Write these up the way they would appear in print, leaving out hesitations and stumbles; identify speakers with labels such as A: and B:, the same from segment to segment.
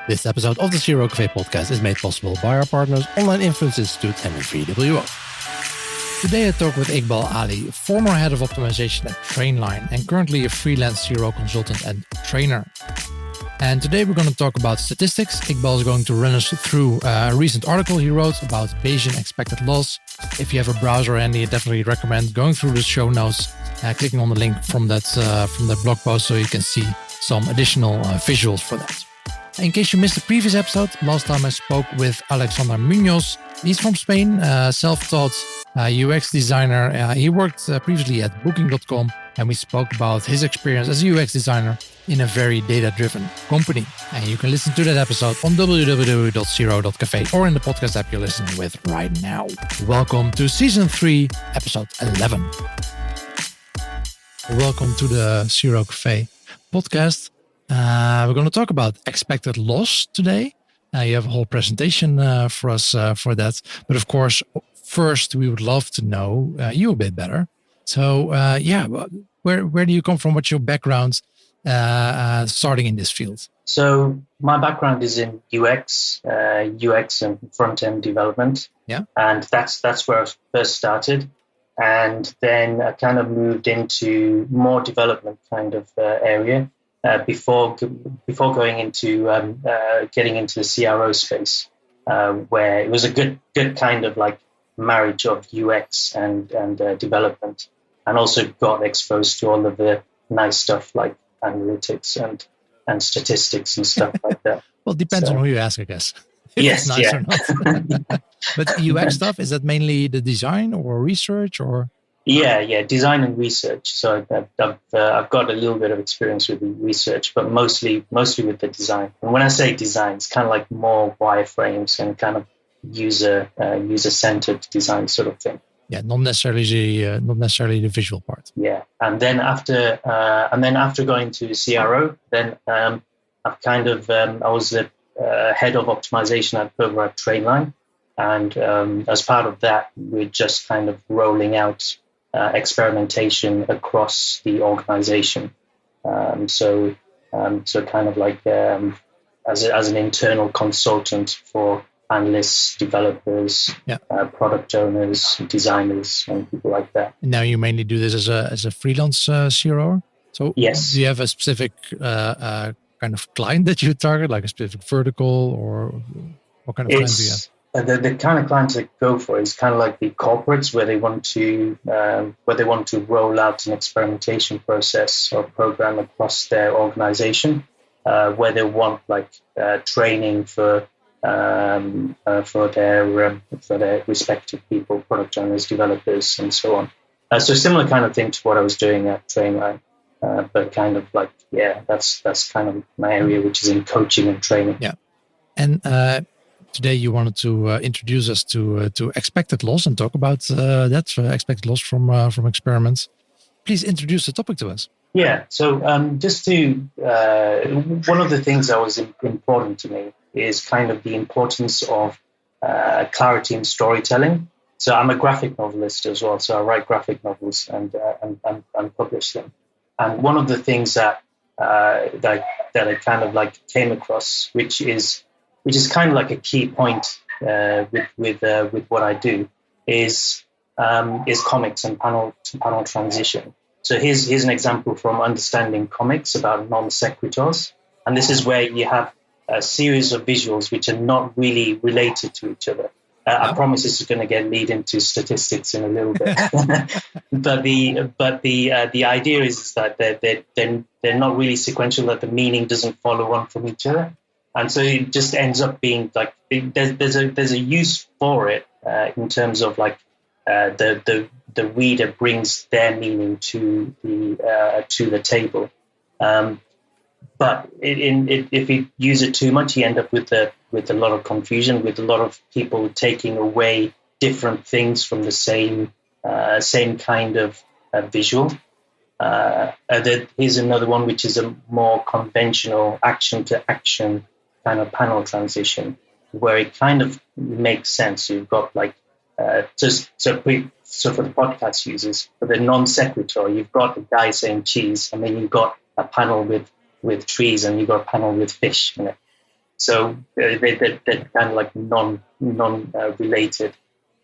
A: This episode of the Zero Cafe podcast is made possible by our partners Online Influence Institute and VWO. Today I talk with Iqbal Ali, former head of optimization at Trainline and currently a freelance Zero consultant and trainer. And today we're going to talk about statistics. Iqbal is going to run us through a recent article he wrote about Bayesian expected loss. If you have a browser handy, I definitely recommend going through the show notes, clicking on the link from that blog post so you can see some additional visuals for that. In case you missed the previous episode, last time I spoke with Alexander Munoz. He's from Spain, self-taught UX designer. He worked previously at Booking.com, and we spoke about his experience as a UX designer in a very data-driven company. And you can listen to that episode on www.zero.cafe or in the podcast app you're listening with right now. Welcome to Season 3, Episode 11. Welcome to the Zero Cafe podcast. We're going to talk about expected loss today. You have a whole presentation for us for that. But of course, first, we would love to know you a bit better. So where do you come from? What's your background starting in this field?
B: So my background is in UX and front-end development.
A: Yeah.
B: And that's where I first started. And then I kind of moved into more development kind of area. Before going into getting into the CRO space, where it was a good kind of like marriage of UX and development, and also got exposed to all of the nice stuff like analytics and statistics and stuff like that.
A: Well, it depends on who you ask, I guess.
B: Yes,
A: nice or not. But UX stuff, is that mainly the design or research or?
B: Yeah, design and research. So I've got a little bit of experience with the research, but mostly with the design. And when I say design, it's kind of like more wireframes and kind of user-centered design sort of thing.
A: Yeah, not necessarily the visual part.
B: Yeah, and then after going to CRO, then I've kind of I was the head of optimization over at Trainline, and as part of that, we're just kind of rolling out experimentation across the organization. So kind of like as an internal consultant for analysts, developers, product owners, designers, and people like that.
A: And now you mainly do this as a freelance CRO. So
B: yes.
A: Do you have a specific kind of client that you target, like a specific vertical, or what kind of client do you have?
B: The kind of clients I go for is kind of like the corporates where they want to roll out an experimentation process or program across their organization, where they want like training for their respective people, product owners, developers, and so on. So similar kind of thing to what I was doing at Trainline, but kind of like that's kind of my area, which is in coaching and training.
A: Yeah, and. Today, you wanted to introduce us to expected loss and talk about that expected loss from experiments. Please introduce the topic to us.
B: Yeah. So just to one of the things that was important to me is kind of the importance of clarity in storytelling. So I'm a graphic novelist as well. So I write graphic novels and publish them. And one of the things that I kind of like came across, which is kind of like a key point with what I do, is comics and panel transition. So here's an example from Understanding Comics about non sequiturs, and this is where you have a series of visuals which are not really related to each other. I promise this is going to lead into statistics in a little bit, but the idea is that they're not really sequential, that the meaning doesn't follow on from each other. And so it just ends up being like there's a use for it in terms of like the reader brings their meaning to the table. But if you use it too much, you end up with a lot of confusion, with a lot of people taking away different things from the same kind of visual. Here's another one, which is a more conventional action to action kind of panel transition, where it kind of makes sense. You've got like so for the podcast users, for the non sequitur, you've got a guy saying cheese, and then you've got a panel with trees, and you've got a panel with fish in it. So they're kind of like non related.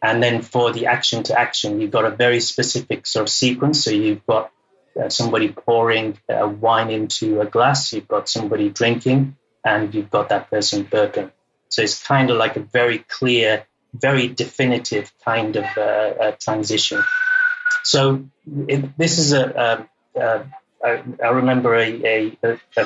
B: And then for the action to action, you've got a very specific sort of sequence. So you've got somebody pouring wine into a glass, you've got somebody drinking, and you've got that person burping. So it's kind of like a very clear, very definitive kind of transition. So this is I remember a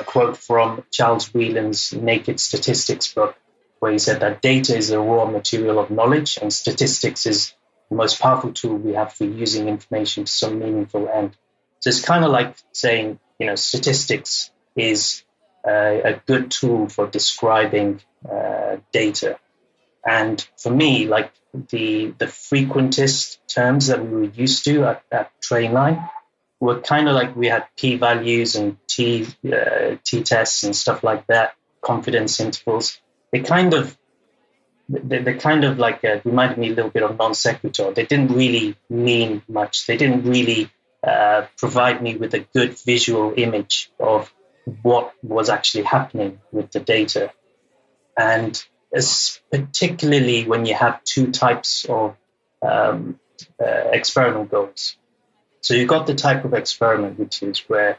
B: quote from Charles Whelan's Naked Statistics book, where he said that data is the raw material of knowledge, and statistics is the most powerful tool we have for using information to some meaningful end. So it's kind of like saying, statistics is a good tool for describing data. And for me, like the frequentist terms that we were used to at Trainline were kind of like we had p-values and t-tests and stuff like that, confidence intervals. They kind of like reminded me a little bit of non sequitur. They didn't really mean much. They didn't really provide me with a good visual image of what was actually happening with the data. And particularly when you have two types of experimental goals. So you've got the type of experiment which is where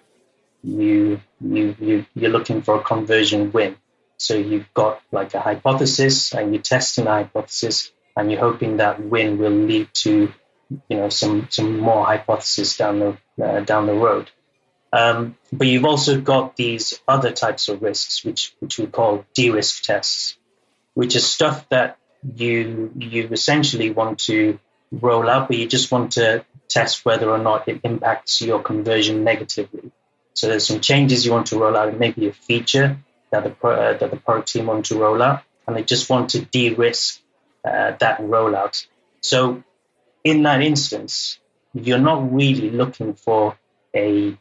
B: you're looking for a conversion win. So you've got like a hypothesis, and you're testing the hypothesis, and you're hoping that win will lead to some more hypothesis down the road. But you've also got these other types of risks, which we call de-risk tests, which is stuff that you essentially want to roll out, but you just want to test whether or not it impacts your conversion negatively. So there's some changes you want to roll out, and maybe a feature that the product team want to roll out, and they just want to de-risk that rollout. So in that instance, you're not really looking for a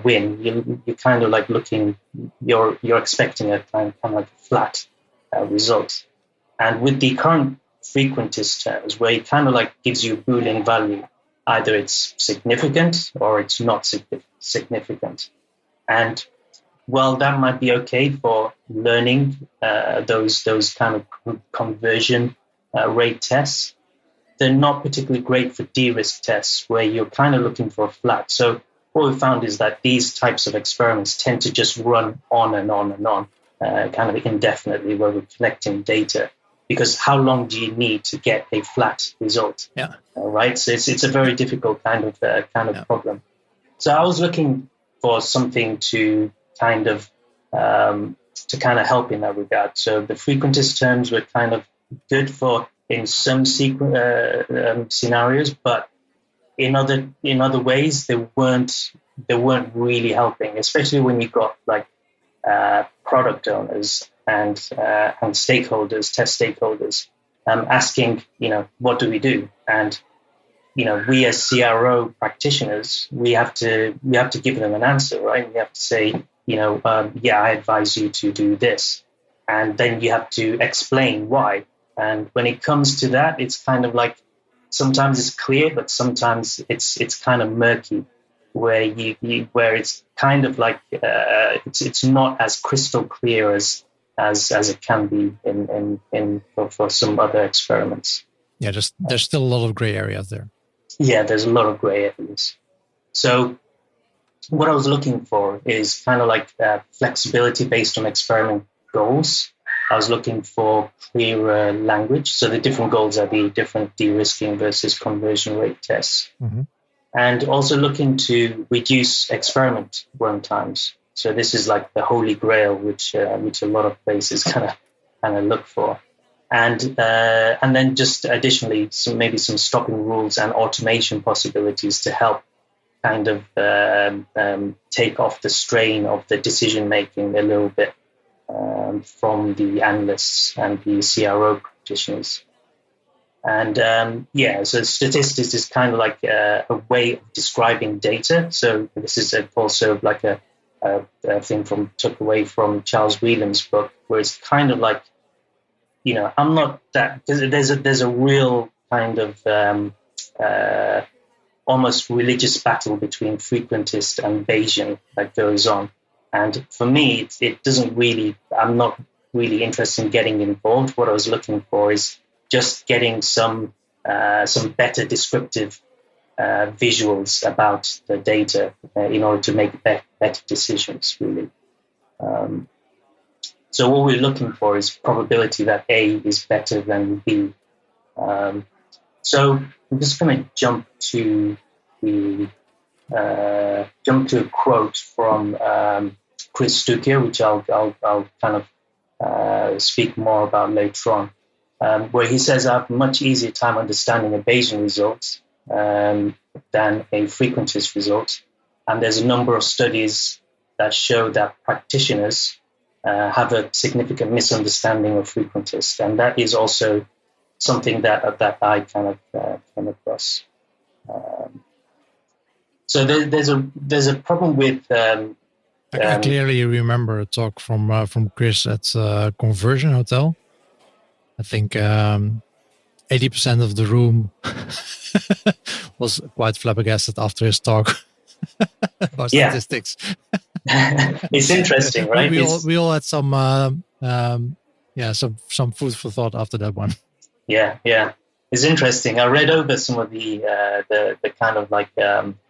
B: win. You're kind of like you're expecting a kind of like a flat result. And with the current frequentist terms, where it kind of like gives you a Boolean value, either it's significant or it's not significant. And well, that might be okay for learning those kind of conversion rate tests. They're not particularly great for de-risk tests, where you're kind of looking for a flat. So what we found is that these types of experiments tend to just run on and on and on, kind of indefinitely, where we're collecting data. Because how long do you need to get a flat result?
A: Yeah.
B: Right. So it's a very difficult kind of problem. So I was looking for something to kind of help in that regard. So the frequentist terms were kind of good for in some scenarios, but in other ways they weren't really helping, especially when you got like product owners and stakeholders, test stakeholders, asking, what do we do? And we as CRO practitioners, we have to give them an answer, right? We have to say, I advise you to do this, and then you have to explain why. And when it comes to that, it's kind of like sometimes it's clear, but sometimes it's kind of murky, where where it's kind of like it's not as crystal clear as it can be in for some other experiments.
A: Yeah, there's still a lot of gray areas there.
B: Yeah, there's a lot of gray areas. So what I was looking for is kind of like flexibility based on experiment goals. I was looking for clearer language. So the different goals are the different de-risking versus conversion rate tests. Mm-hmm. And also looking to reduce experiment run times. So this is like the holy grail, which a lot of places kind of look for. And then just additionally, maybe some stopping rules and automation possibilities to help kind of take off the strain of the decision making a little bit from the analysts and the CRO practitioners. And so statistics is kind of like a way of describing data. So this is also like a thing took away from Charles Whelan's book, where it's kind of like, I'm not that, there's a real kind of almost religious battle between frequentist and Bayesian that goes on. And for me, it doesn't really, I'm not really interested in getting involved, what I was looking for is just getting some better descriptive visuals about the data in order to make better decisions, really. So what we're looking for is probability that A is better than B. So I'm just going to jump to a quote from Chris Stucchio, which I'll kind of speak more about later on, where he says, I have a much easier time understanding a Bayesian result than a frequentist result. And there's a number of studies that show that practitioners have a significant misunderstanding of frequentists. And that is also something that I kind of came across. So there's a problem with.
A: I clearly remember a talk from Chris at Conversion Hotel. I think 80% of the room was quite flabbergasted after his talk about statistics.
B: It's interesting, right?
A: We all had some food for thought after that one. Yeah.
B: It's interesting. I read over some of the kind of like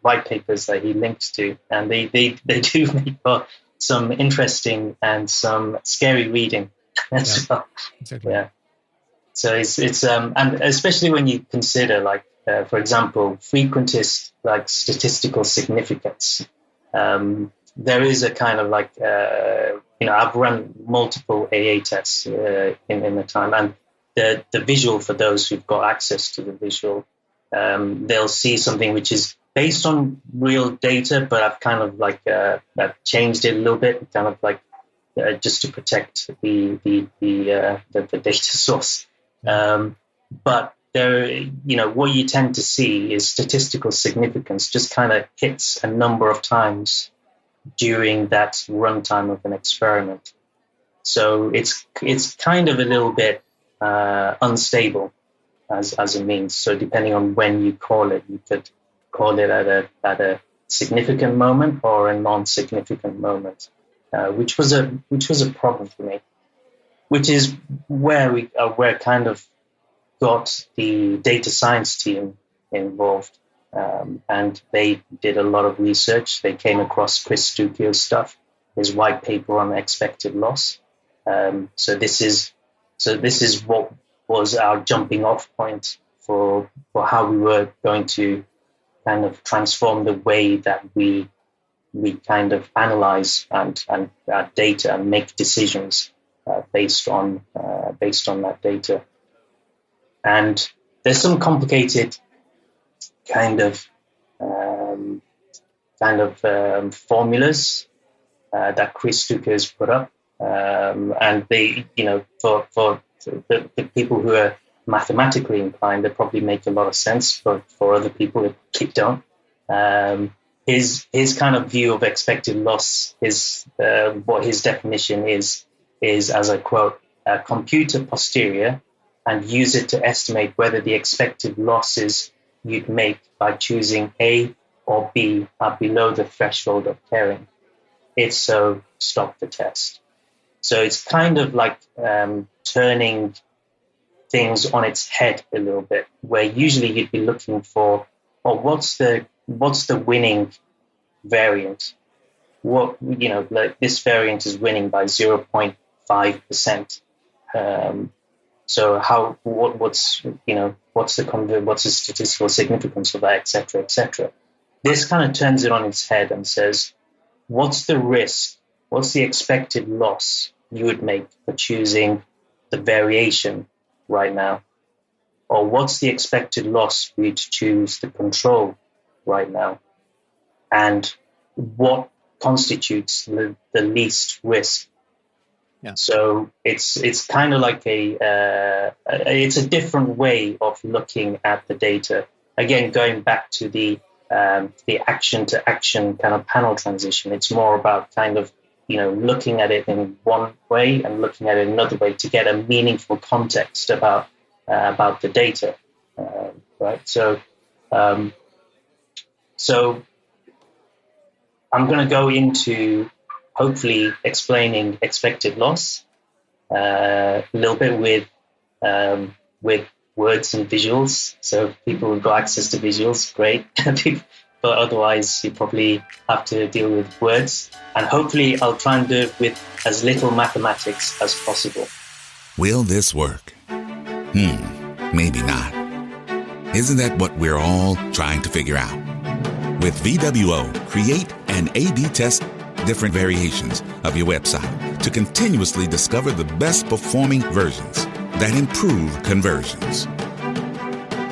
B: white papers that he links to, and they do make for some interesting and some scary reading as well.
A: Exactly.
B: Yeah. So it's and especially when you consider, like, for example, frequentist like statistical significance. There is a kind of like I've run multiple AA tests in the time, and the visual, for those who've got access to the visual, they'll see something which is based on real data, but I've kind of like I've changed it a little bit, kind of like just to protect the data source. But there, what you tend to see is statistical significance just kind of hits a number of times during that runtime of an experiment. So it's kind of a little bit unstable as a means. So depending on when you call it, you could call it at a significant moment or a non-significant moment, which was a problem for me. Which is where we kind of got the data science team involved, and they did a lot of research. They came across Chris Stucchio's stuff, his white paper on expected loss. So this is what was our jumping off point for how we were going to kind of transform the way that we kind of analyze and data and make decisions based on that data. And there's some complicated kind of formulas that Chris Stucchio has put up, and they, for the people who are mathematically inclined, they probably make a lot of sense. But for other people, it don't. His kind of view of expected loss is what his definition is, as I quote, compute a posterior and use it to estimate whether the expected losses you'd make by choosing A or B are below the threshold of caring. If so, stop the test. So it's kind of like turning things on its head a little bit, where usually you'd be looking for, what's the winning variant? What, like this variant is winning by 0.5%. So what's the statistical significance of that, et cetera, et cetera. This kind of turns it on its head and says, what's the risk? What's the expected loss you would make for choosing the variation right now? Or what's the expected loss for you to choose the control right now? And what constitutes the least risk?
A: Yeah.
B: So it's kind of like it's a different way of looking at the data. Again, going back to the action to action kind of panel transition, it's more about kind of looking at it in one way and looking at it another way to get a meaningful context about the data, right? So I'm going to go into hopefully explaining expected loss, a little bit with words and visuals. So people who've got access to visuals, great. But otherwise, you probably have to deal with words. And hopefully, I'll try and do it with as little mathematics as possible.
C: Will this work? Maybe not. Isn't that what we're all trying to figure out? With VWO, create and A/B test different variations of your website to continuously discover the best performing versions that improve conversions.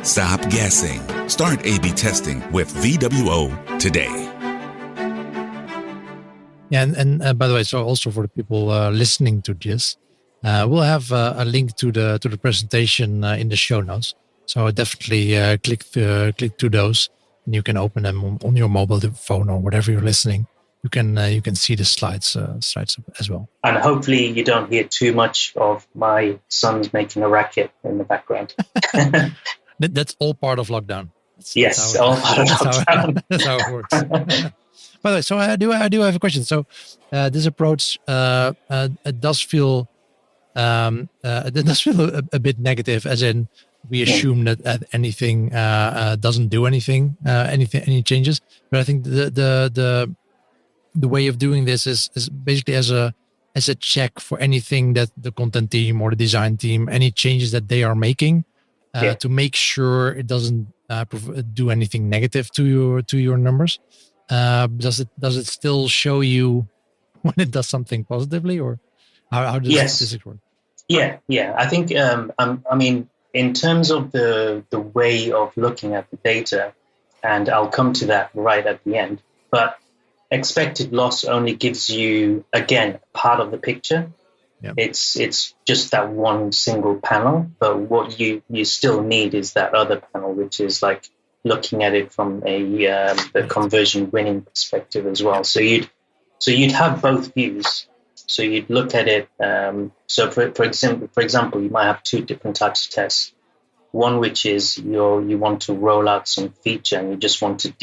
C: Stop guessing. Start A/B testing with VWO today.
A: Yeah, and by the way, so also for the people listening to this, we'll have a link to the presentation in the show notes. So definitely click to those, and you can open them on your mobile phone or whatever you're listening. You can see the slides as well.
B: And hopefully you don't hear too much of my sons making a racket in the background.
A: That's all part of lockdown.
B: Yes, all part of lockdown.
A: That's how it works. By the way, so I do have a question. So this approach it does feel a bit negative, as in we assume that anything doesn't do anything, any changes. But I think the way of doing this is basically as a check for anything that the content team or the design team, any changes that they are making, to make sure it doesn't do anything negative to your numbers. Does it still show you when it does something positively, or how does this work?
B: Yeah. I think I mean, in terms of the way of looking at the data, and I'll come to that right at the end, but expected loss only gives you, again, part of the picture. Yep. It's just that one single panel, but what you still need is that other panel, which is like looking at it from a conversion winning perspective as well. So you'd have both views. So you'd look at it. So for example, you might have two different types of tests. One which is you want to roll out some feature and you just want to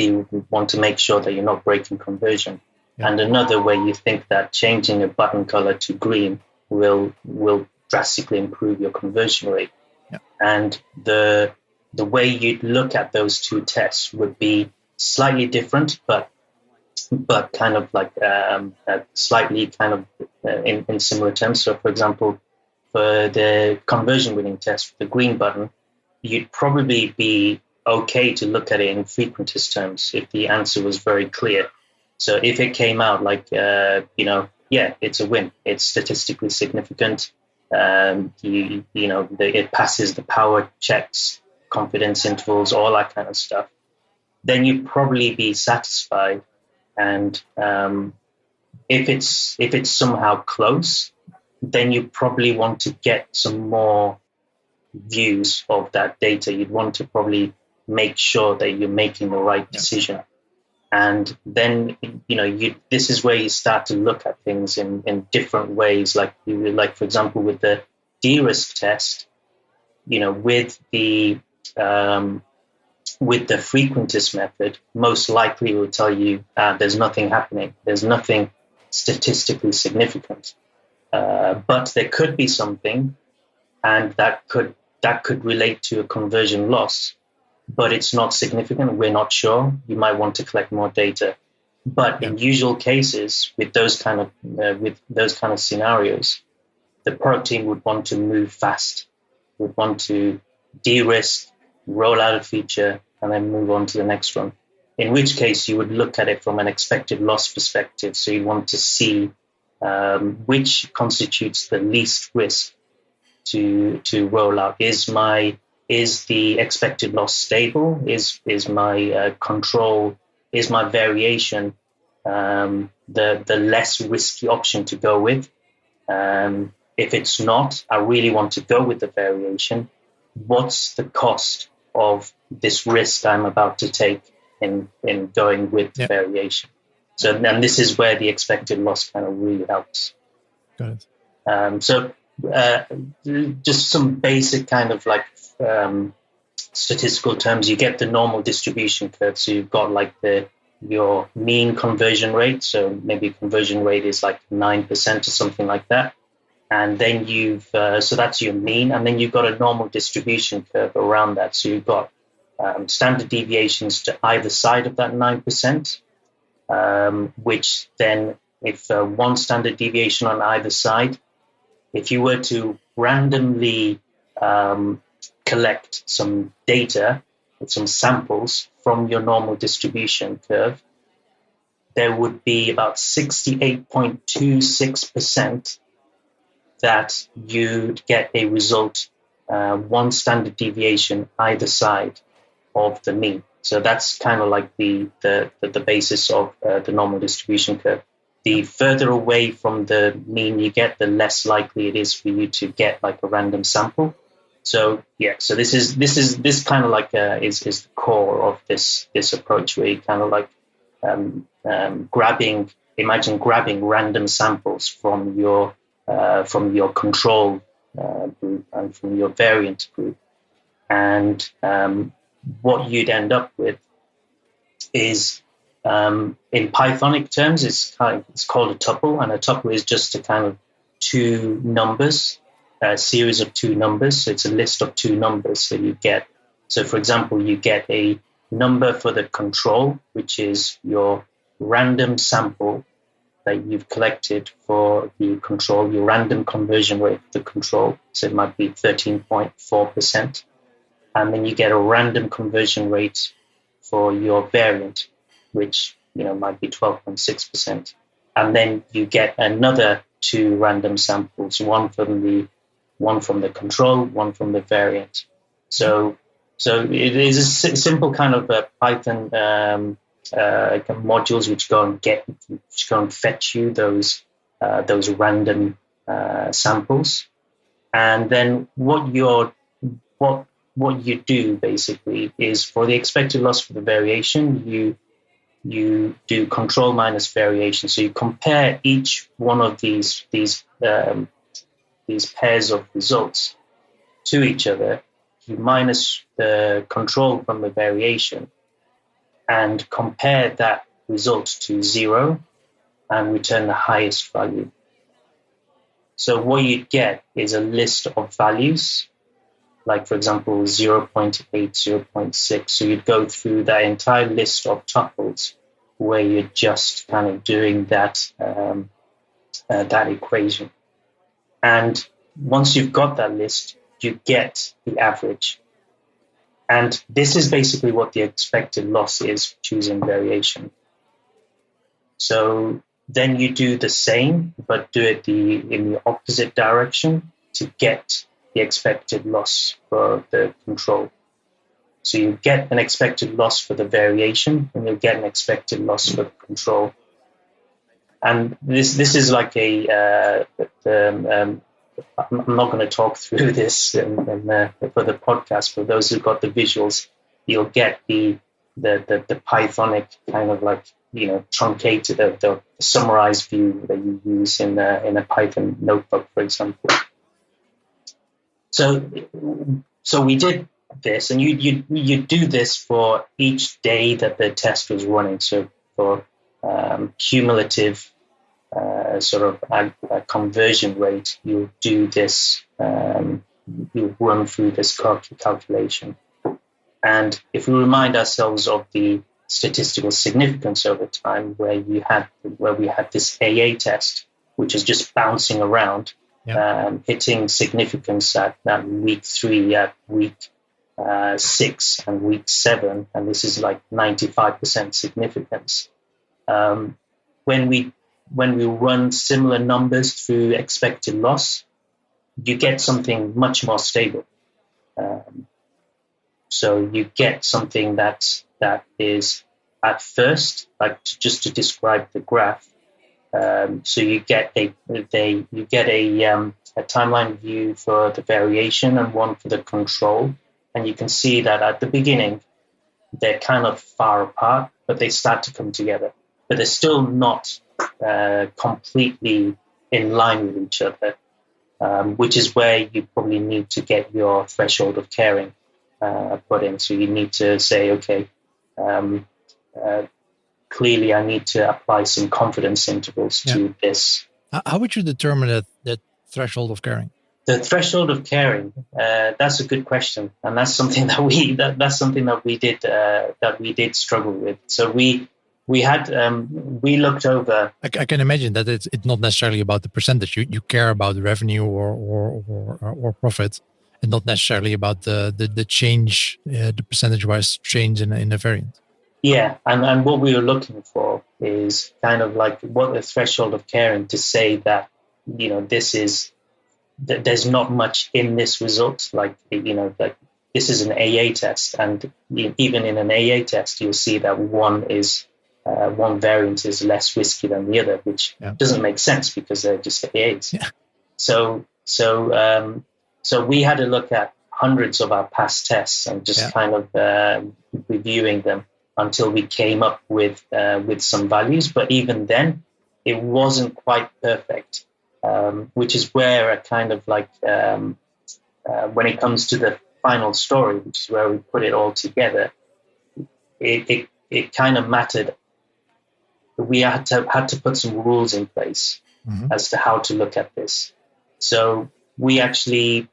B: make sure that you're not breaking conversion. Yeah. And another where you think that changing a button color to green will drastically improve your conversion rate. Yeah. And the way you'd look at those two tests would be slightly different, but kind of like slightly kind of in similar terms. So, for example, for the conversion winning test for the green button, you'd probably be okay to look at it in frequentist terms if the answer was very clear. So if it came out like, it's a win. It's statistically significant. It passes the power checks, confidence intervals, all that kind of stuff. Then you'd probably be satisfied. And if it's somehow close, then you probably want to get some more views of that data. You'd want to probably make sure that you're making the right decision. And then, this is where you start to look at things in different ways. Like for example, with the de-risk test, with the frequentist method, most likely will tell you there's nothing happening. There's nothing statistically significant. But there could be something, and that could relate to a conversion loss, but it's not significant. We're not sure. You might want to collect more data. But in usual cases, with those kind of scenarios, the product team would want to move fast, would want to de-risk, roll out a feature, and then move on to the next one. In which case, you would look at it from an expected loss perspective. So you want to see which constitutes the least risk to roll out. Is the expected loss stable? Is my control? Is my variation the less risky option to go with? If it's not, I really want to go with the variation. What's the cost of this risk I'm about to take in going with the variation? So, and this is where the expected loss kind of really helps.
A: Got it.
B: So just some basic kind of like statistical terms. You get the normal distribution curve. So you've got like your mean conversion rate. So maybe conversion rate is like 9% or something like that. And then so that's your mean, and then you've got a normal distribution curve around that. So you've got standard deviations to either side of that 9%, which then, if one standard deviation on either side, if you were to randomly collect some data, some samples from your normal distribution curve, there would be about 68.26% that you'd get a result, one standard deviation either side of the mean. So that's kind of like the basis of the normal distribution curve. The further away from the mean you get, the less likely it is for you to get like a random sample. So so this kind of like is the core of this approach, where you kind of like grabbing random samples from your control group and from your variant group, and what you'd end up with is, in Pythonic terms, it's called a tuple, and a tuple is just a kind of two numbers, a series of two numbers. So it's a list of two numbers. So for example, you get a number for the control, which is your random sample that you've collected for the control, your random conversion rate for the control. So it might be 13.4%. And then you get a random conversion rate for your variant, which might be 12.6%. And then you get another two random samples, one from the control, one from the variant. So it is a simple kind of Python modules which go and fetch you those random samples, and then what you do basically is, for the expected loss for the variation, you do control minus variation. So you compare each one of these pairs of results to each other. You minus the control from the variation and compare that result to 0 and return the highest value. So what you get is a list of values, like, for example, 0.8, 0.6. So you'd go through that entire list of tuples where you're just kind of doing that equation. And once you've got that list, you get the average. And this is basically what the expected loss is choosing variation. So then you do the same, but do it in the opposite direction to get the expected loss for the control. So you get an expected loss for the variation, and you'll get an expected loss for the control. And this is like I'm not going to talk through this for the podcast. For those who've got the visuals, you'll get the Pythonic kind of like, truncated, the summarized view that you use in a Python notebook, for example. So we did this, and you do this for each day that the test was running. So for cumulative sort of a conversion rate, you do this, you run through this calculation. And if we remind ourselves of the statistical significance over time, where we had this AA test, which is just bouncing around, hitting significance at week 3, at week 6, and week 7, and this is like 95% significance. When we run similar numbers through expected loss, you get something much more stable. So you get something that is, at first, like just to describe the graph. So you get a timeline view for the variation and one for the control, and you can see that at the beginning they're kind of far apart, but they start to come together. But they're still not completely in line with each other, which is where you probably need to get your threshold of caring put in. So you need to say, okay, clearly I need to apply some confidence intervals to this.
A: How would you determine that threshold of caring?
B: The threshold of caring. That's a good question, and that's something that we did struggle with. So we looked over.
A: I can imagine that it's not necessarily about the percentage. You care about the revenue or profit, and not necessarily about the change, the percentage-wise change in the variant.
B: Yeah, and what we were looking for is kind of like what the threshold of caring to say that, this is, that there's not much in this result. Like, like this is an AA test, and even in an AA test, you'll see that one variant is less risky than the other, which doesn't make sense because they're just AAs.
A: Yeah.
B: So we had to look at hundreds of our past tests and just kind of reviewing them until we came up with some values. But even then, it wasn't quite perfect, which is where I kind of like, when it comes to the final story, which is where we put it all together, it kind of mattered. We had to put some rules in place as to how to look at this. So we actually,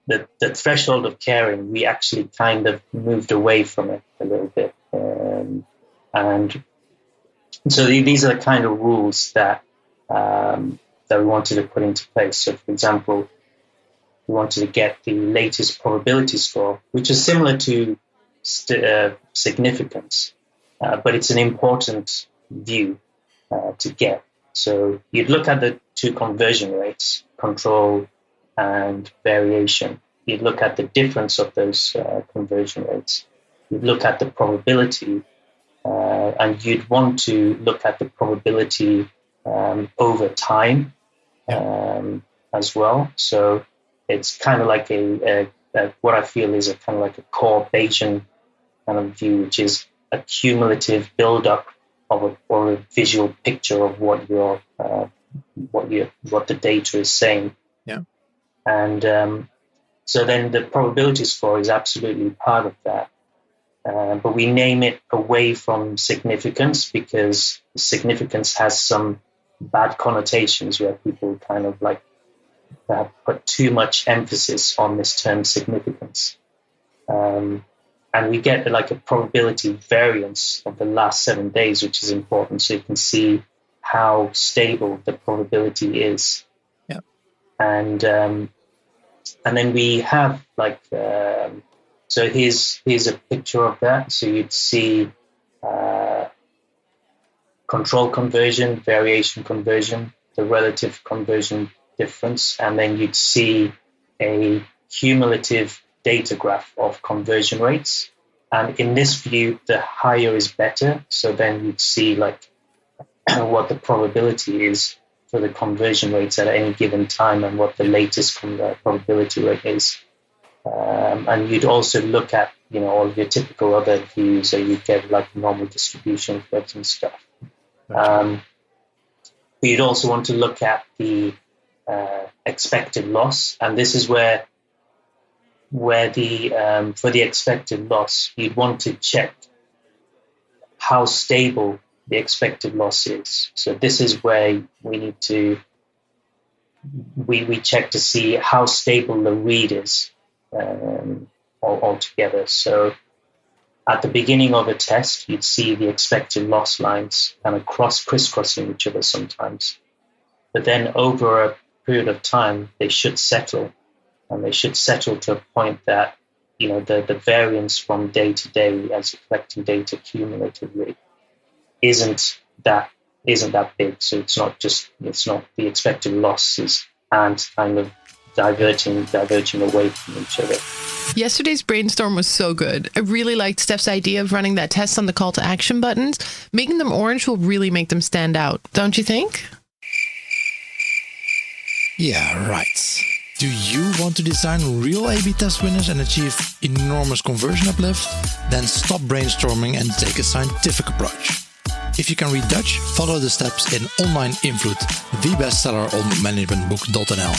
B: the threshold of caring, we actually kind of moved away from it a little bit. And so these are the kind of rules that we wanted to put into place. So, for example, we wanted to get the latest probability score, which is similar to significance, but it's an important view to get. So you'd look at the two conversion rates, control and variation. You'd look at the difference of those conversion rates. You'd look at the probability, and you'd want to look at the probability over time as well. So it's kind of like a what I feel is a kind of like a core Bayesian kind of view, which is a cumulative build-up of a visual picture of what the data is saying.
A: Yeah.
B: And so then the probability score is absolutely part of that. But we name it away from significance because significance has some bad connotations where people kind of like put too much emphasis on this term significance. And we get like a probability variance of the last 7 days, which is important, so you can see how stable the probability is.
A: Yeah.
B: And then we have like, so here's a picture of that. So you'd see control conversion, variation conversion, the relative conversion difference, and then you'd see a cumulative data graph of conversion rates. And in this view, the higher is better. So then you'd see like what the probability is for the conversion rates at any given time and what the latest probability rate is. And you'd also look at, all of your typical other views, so you'd get like normal distribution curves and stuff. You'd also want to look at the expected loss, and this is where the for the expected loss, you'd want to check how stable the expected loss is. So this is where we need to we check to see how stable the read is altogether. So at the beginning of a test, you'd see the expected loss lines kind of crisscrossing each other sometimes, but then over a period of time, they should settle. And they should settle to a point that, the variance from day to day as you're collecting data cumulatively isn't that big. So it's not the expected losses and kind of diverging away from each other.
D: Yesterday's brainstorm was so good. I really liked Steph's idea of running that test on the call to action buttons. Making them orange will really make them stand out, don't you think?
A: Yeah, right. Do you want to design real A/B test winners and achieve enormous conversion uplift? Then stop brainstorming and take a scientific approach. If you can read Dutch, follow the steps in Online Invloed, the bestseller on managementbook.nl.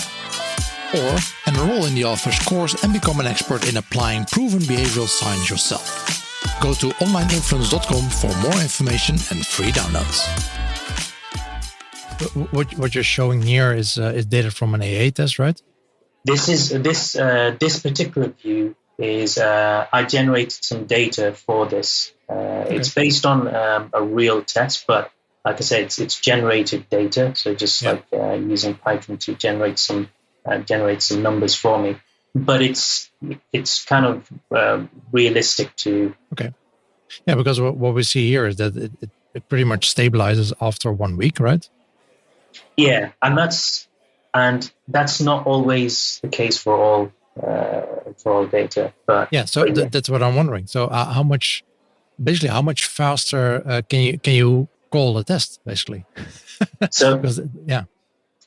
A: Or enroll in the author's course and become an expert in applying proven behavioral science yourself. Go to onlineinfluence.com for more information and free downloads. what you're showing here is data from an AA test, right?
B: This particular view is I generated some data for this.
A: Okay.
B: It's based on a real test, but like I said, it's generated data. So just like using Python to generate some numbers for me. But it's kind of realistic to.
A: Okay. Yeah, because what we see here is that it pretty much stabilizes after 1 week, right?
B: Yeah, and that's not always the case for all data. But
A: yeah, so that's what I'm wondering. So how much faster can you call a test, basically?
B: So
A: yeah.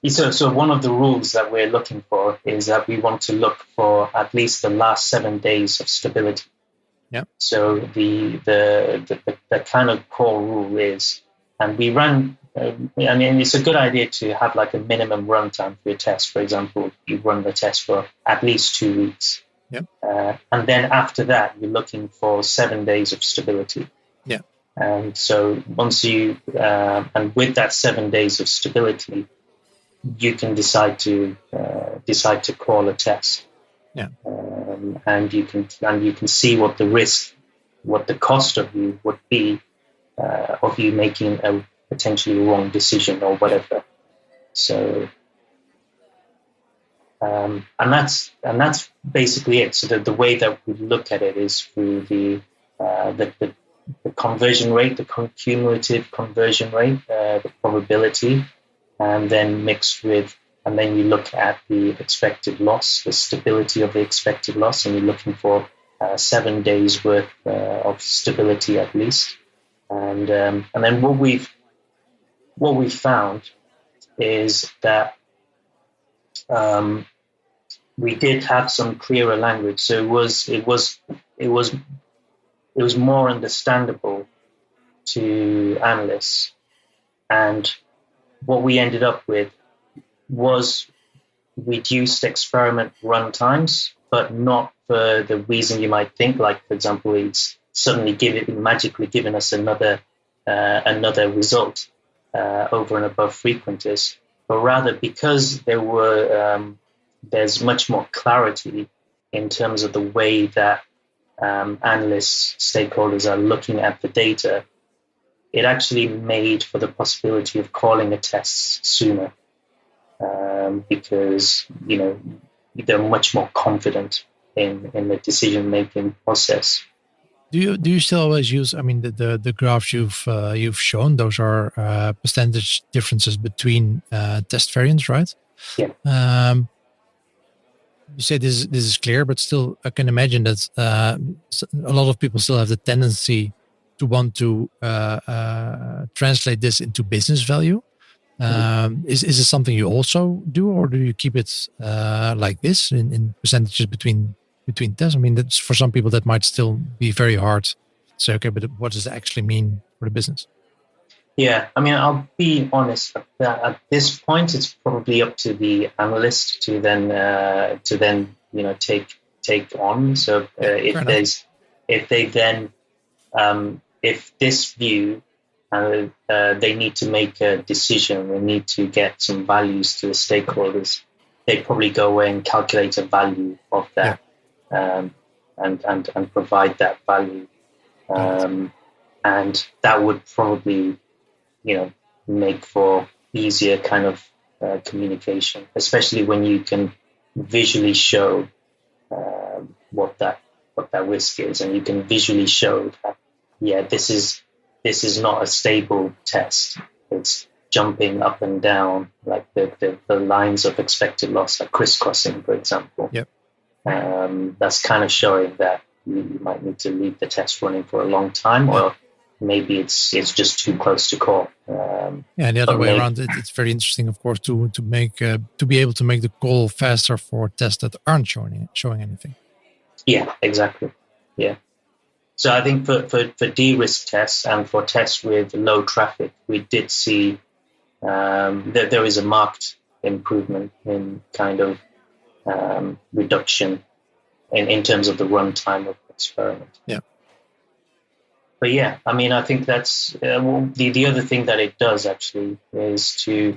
B: So one of the rules that we're looking for is that we want to look for at least the last 7 days of stability.
A: Yeah.
B: So the kind of core rule is, and we run. I mean, it's a good idea to have like a minimum runtime for your test. For example, you run the test for at least 2 weeks.
A: Yeah.
B: And then after that, you're looking for 7 days of stability.
A: Yeah.
B: And so once you and with that 7 days of stability, you can decide to call a test.
A: Yeah.
B: And you can see what the cost of you would be of you making a potentially wrong decision or whatever. So, and that's basically it. So the way that we look at it is through the conversion rate, the cumulative conversion rate, the probability, and then mixed with. And then you look at the expected loss, the stability of the expected loss, and you're looking for 7 days worth of stability at least. And then what we found is that we did have some clearer language, so it was more understandable to analysts. And what we ended up with was reduced experiment run times, but not for the reason you might think. Like, for example, it's suddenly magically given us another result over and above frequentist, but rather because there's much more clarity in terms of the way that analysts, stakeholders are looking at the data. It actually made for the possibility of calling a test sooner. Because they're much more confident in the decision-making process.
A: Do you still always use? I mean, the graphs you've shown; those are percentage differences between test variants, right?
B: Yeah.
A: You say this is clear, but still, I can imagine that a lot of people still have the tendency to want to translate this into business value. Is this something you also do, or do you keep it like this in percentages between tests? I mean, that's for some people that might still be very hard to say, okay, but what does it actually mean for the business?
B: Yeah, I mean, I'll be honest. At this point, it's probably up to the analyst to then take on. So if this view. They need to make a decision. They need to get some values to the stakeholders. They probably go away and calculate a value of that, and provide that value, and that would probably, make for easier kind of communication, especially when you can visually show what that risk is, and you can visually show that this is not a stable test. It's jumping up and down, like the lines of expected loss are crisscrossing, for example.
A: Yep.
B: That's kind of showing that you might need to leave the test running for a long time, or maybe it's just too close to call.
A: And the other way around, it's very interesting, of course, to be able to make the call faster for tests that aren't showing anything.
B: Yeah, exactly. Yeah. So I think for de-risk tests and for tests with low traffic, we did see that there is a marked improvement in kind of reduction in terms of the runtime of the experiment.
A: Yeah.
B: But yeah, I mean, I think that's the other thing that it does actually is to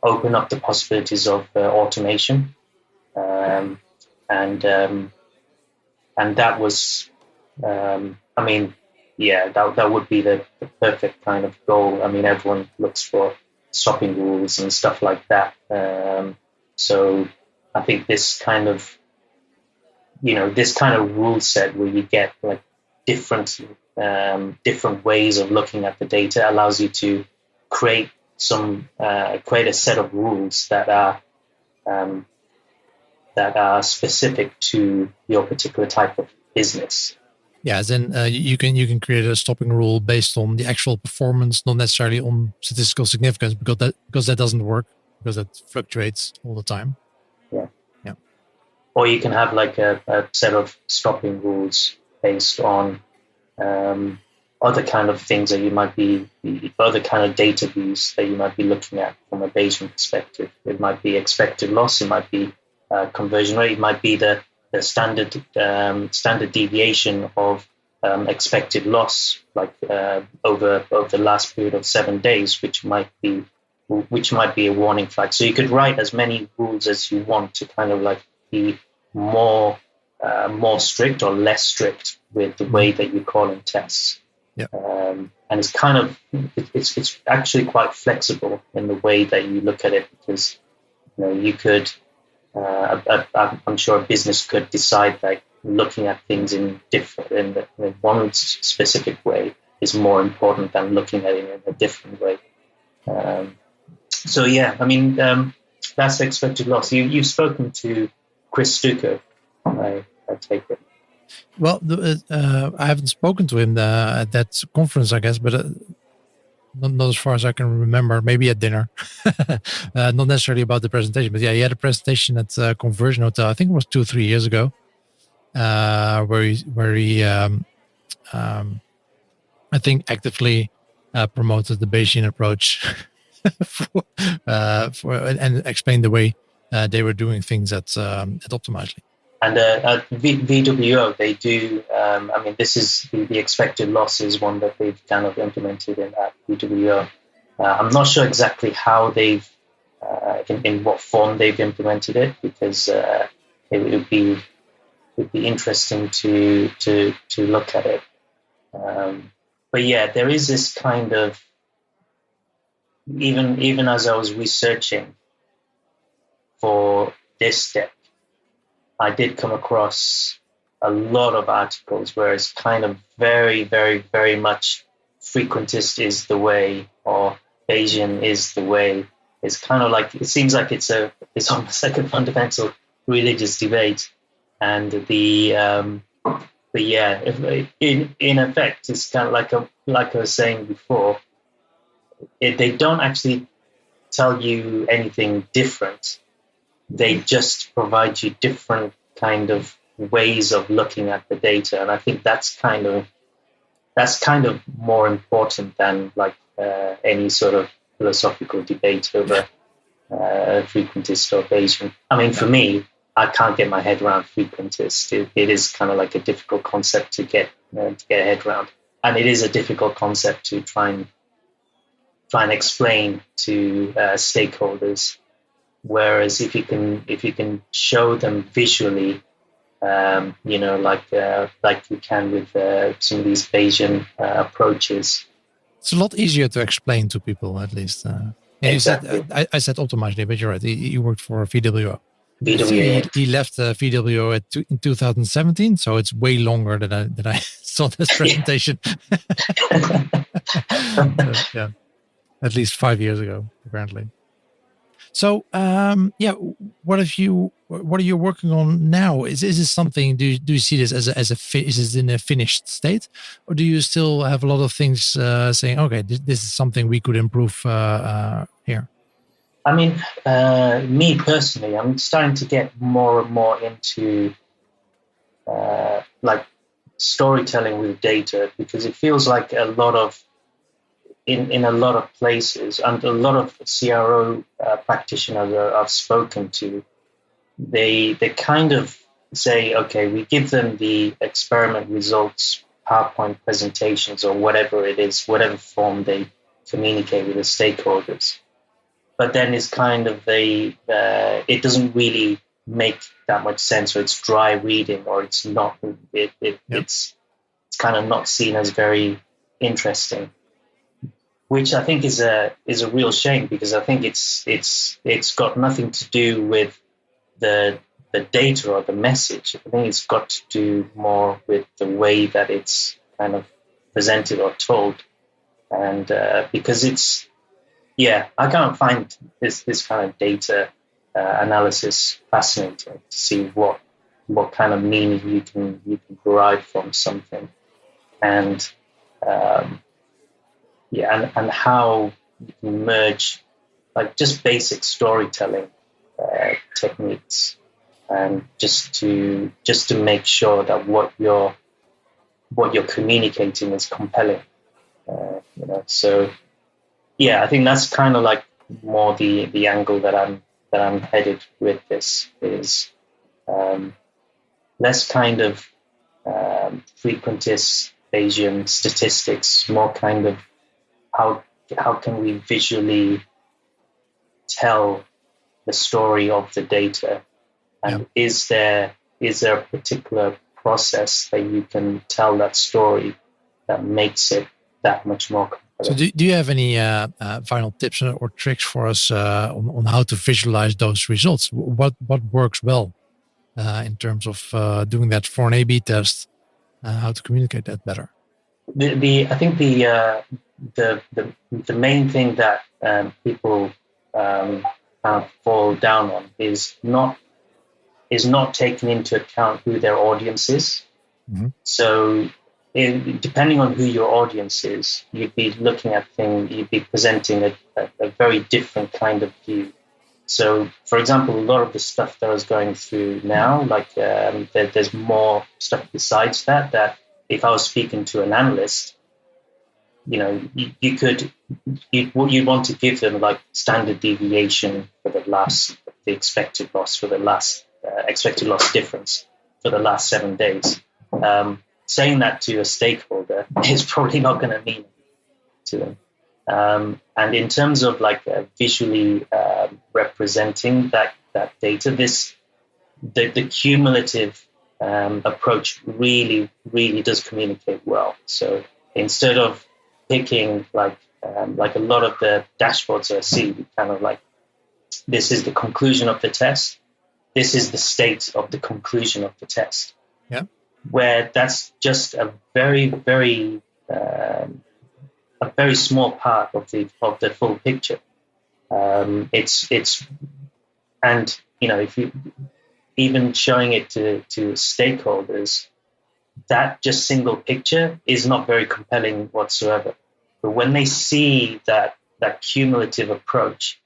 B: open up the possibilities of automation, and that was, I mean, yeah, that would be the perfect kind of goal. I mean, everyone looks for stopping rules and stuff like that. So I think this kind of rule set where you get like different ways of looking at the data allows you to create a set of rules that are specific to your particular type of business.
A: Yeah, then you can create a stopping rule based on the actual performance, not necessarily on statistical significance, because that doesn't work, because that fluctuates all the time.
B: Yeah.
A: Yeah.
B: Or you can have like a set of stopping rules based on other kind of things that you might be, other kind of data views that you might be looking at from a Bayesian perspective. It might be expected loss, it might be conversion rate, it might be the standard deviation of expected loss, like over the last period of 7 days, which might be a warning flag. So you could write as many rules as you want to kind of like be more strict or less strict with the way that you call in tests.
A: Yeah.
B: And it's kind of it's actually quite flexible in the way that you look at it, because you could. I'm sure a business could decide that looking at things in one specific way is more important than looking at it in a different way. So yeah, I mean, that's expected loss. You've spoken to Chris Stucker, I take it.
A: Well, I haven't spoken to him at that conference, I guess, but not as far as I can remember. Maybe at dinner, not necessarily about the presentation, but yeah, he had a presentation at Conversion Hotel. I think it was 2-3 years ago, where he I think actively promoted the Bayesian approach and explained the way they were doing things at Optimizely.
B: And at VWO, they do, I mean, this is the expected loss is one that they've kind of implemented at VWO. I'm not sure exactly how they've, in what form they've implemented it, because it would be interesting to look at it. But yeah, there is this kind of, even as I was researching for this deck, I did come across a lot of articles where it's kind of very, very, very much frequentist is the way, or Bayesian is the way. It's kind of like, it seems like it's almost like a fundamental religious debate. And but yeah, in effect, it's kind of like I was saying before, they don't actually tell you anything different. They just provide you different kind of ways of looking at the data, and I think that's kind of more important than like any sort of philosophical debate over frequentist or Bayesian. I mean, for me, I can't get my head around frequentist. It is kind of like a difficult concept to get a head around, and it is a difficult concept to try and explain to stakeholders. Whereas if you can show them visually, like you can with some of these Bayesian approaches,
A: it's a lot easier to explain to people, at least.
B: Exactly.
A: I said Optimizely, but you're right. He worked for VWO.
B: VWO.
A: He left VWO in 2017, so it's way longer than I saw this presentation. Yeah, at least 5 years ago, apparently. So, what are you working on now? Is this something? Do you see this is this in a finished state, or do you still have a lot of things saying, okay, this is something we could improve here?
B: I mean, me personally, I'm starting to get more and more into like storytelling with data, because it feels like a lot of in a lot of places, and a lot of CRO practitioners I've spoken to, they kind of say, okay, we give them the experiment results, PowerPoint presentations, or whatever it is, whatever form they communicate with the stakeholders. but then it's kind of it doesn't really make that much sense, or it's dry reading, or it's not. It's kind of not seen as very interesting, which I think is a real shame, because I think it's got nothing to do with the data or the message. I think it's got to do more with the way that it's kind of presented or told, and because I can't find this kind of data analysis fascinating, to see what kind of meaning you can derive from something, and and how you can merge like just basic storytelling techniques, and just to make sure that what you're communicating is compelling. So I think that's kind of like more the angle that I'm headed with this, is less kind of frequentist Bayesian statistics, more kind of how can we visually tell the story of the data, and is there a particular process that you can tell that story that makes it that much more compelling?
A: So do you have any final tips or tricks for us on how to visualize those results? What works well in terms of doing that for an A/B test? How to communicate that better?
B: I think the main thing that people kind of fall down on is not taking into account who their audience is. Mm-hmm. So depending on who your audience is, you'd be looking at things, you'd be presenting a very different kind of view. So, for example, a lot of the stuff that I was going through now, like there's more stuff besides that if I was speaking to an analyst, you'd want to give them like standard deviation for the expected loss for the last expected loss difference for the last 7 days. Saying that to a stakeholder is probably not going to mean to them. And in terms of like visually representing that data, the cumulative approach really does communicate well. So instead of picking like a lot of the dashboards I see, kind of like, this is the conclusion of the test, this is the state of the conclusion of the test.
A: Yeah.
B: Where that's just a very, very small part of the full picture. It's and if you even showing it to stakeholders, that just single picture is not very compelling whatsoever. But when they see that cumulative approach,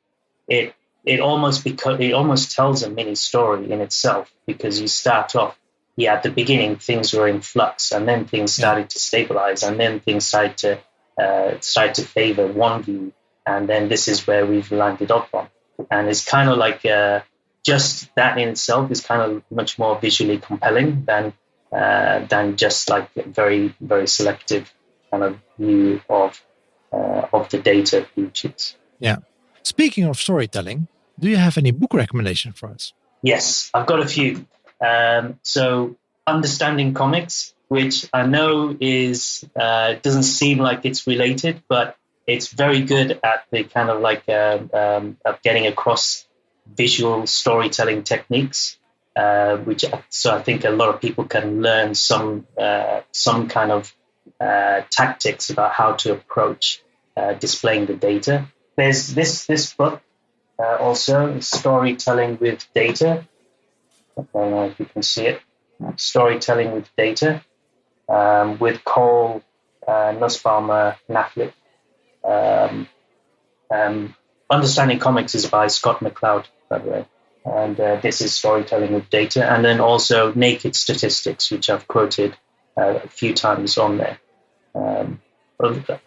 B: it almost tells a mini story in itself, because you start off, at the beginning things were in flux, and then things started to stabilize, and then things started to favor one view, and then this is where we've landed up on. And it's kind of like just that in itself is kind of much more visually compelling than just like a very, very selective kind of view of the data features.
A: Yeah. Speaking of storytelling, do you have any book recommendation for us?
B: Yes, I've got a few. So Understanding Comics, which I know is doesn't seem like it's related, but it's very good at the kind of like of getting across visual storytelling techniques, so I think a lot of people can learn some kind of tactics about how to approach displaying the data. There's this book also, Storytelling with Data. I don't know if you can see it. Storytelling with Data, with Cole Nussbaumer Knaflic. Understanding Comics is by Scott McCloud, by the way. And this is Storytelling with Data. And then also Naked Statistics, which I've quoted a few times on there.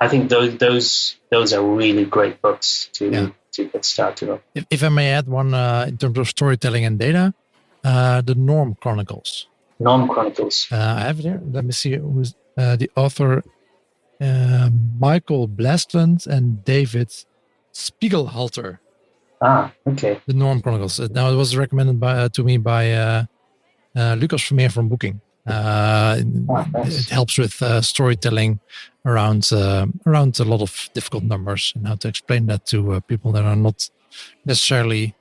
B: I think those are really great books to get started on.
A: If I may add one in terms of storytelling and data, the Norm Chronicles.
B: Norm Chronicles.
A: I have it here. Let me see who's the author. Michael Blastland and David Spiegelhalter.
B: Okay.
A: The Norm Chronicles. Now, it was recommended to me by Lucas Vermeer from Booking.
B: Nice.
A: It helps with storytelling around a lot of difficult numbers and how to explain that to people that are not necessarily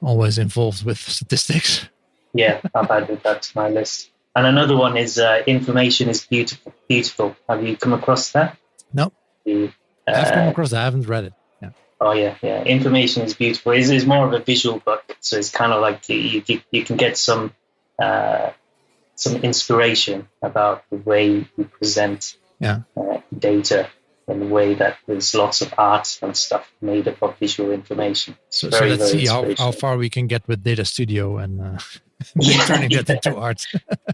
A: always involved with statistics.
B: Yeah, I've added that to my list. And another one is Information is Beautiful. Beautiful. Have you come across that?
A: No. I've come across that. I haven't read it. Yeah.
B: Oh, yeah. Information is Beautiful. It's more of a visual book. So it's kind of like you can get some inspiration about the way you present data in a way that there's lots of art and stuff made up of visual information.
A: So let's see how far we can get with Data Studio and turning that into art.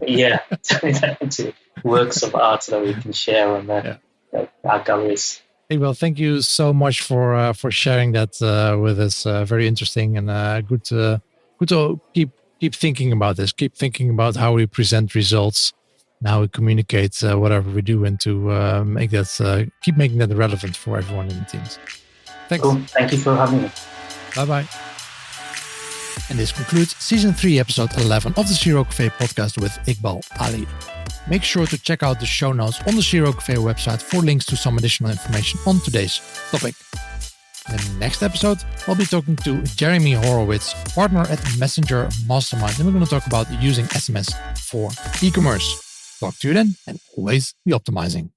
B: Yeah, turning that into works of art that we can share on our galleries.
A: Hey, well, thank you so much for sharing that with us. Very interesting and good to keep thinking about this. Keep thinking about how we present results and how we communicate whatever we do, and to make that keep making that relevant for everyone in the teams. Thanks.
B: Cool. Thank you for having me.
A: Bye-bye. And this concludes Season 3, Episode 11 of the Zero Cafe podcast with Iqbal Ali. Make sure to check out the show notes on the Zero Cafe website for links to some additional information on today's topic. In the next episode, I'll be talking to Jeremy Horowitz, partner at Messenger Mastermind, and we're going to talk about using SMS for e-commerce. Talk to you then, and always be optimizing.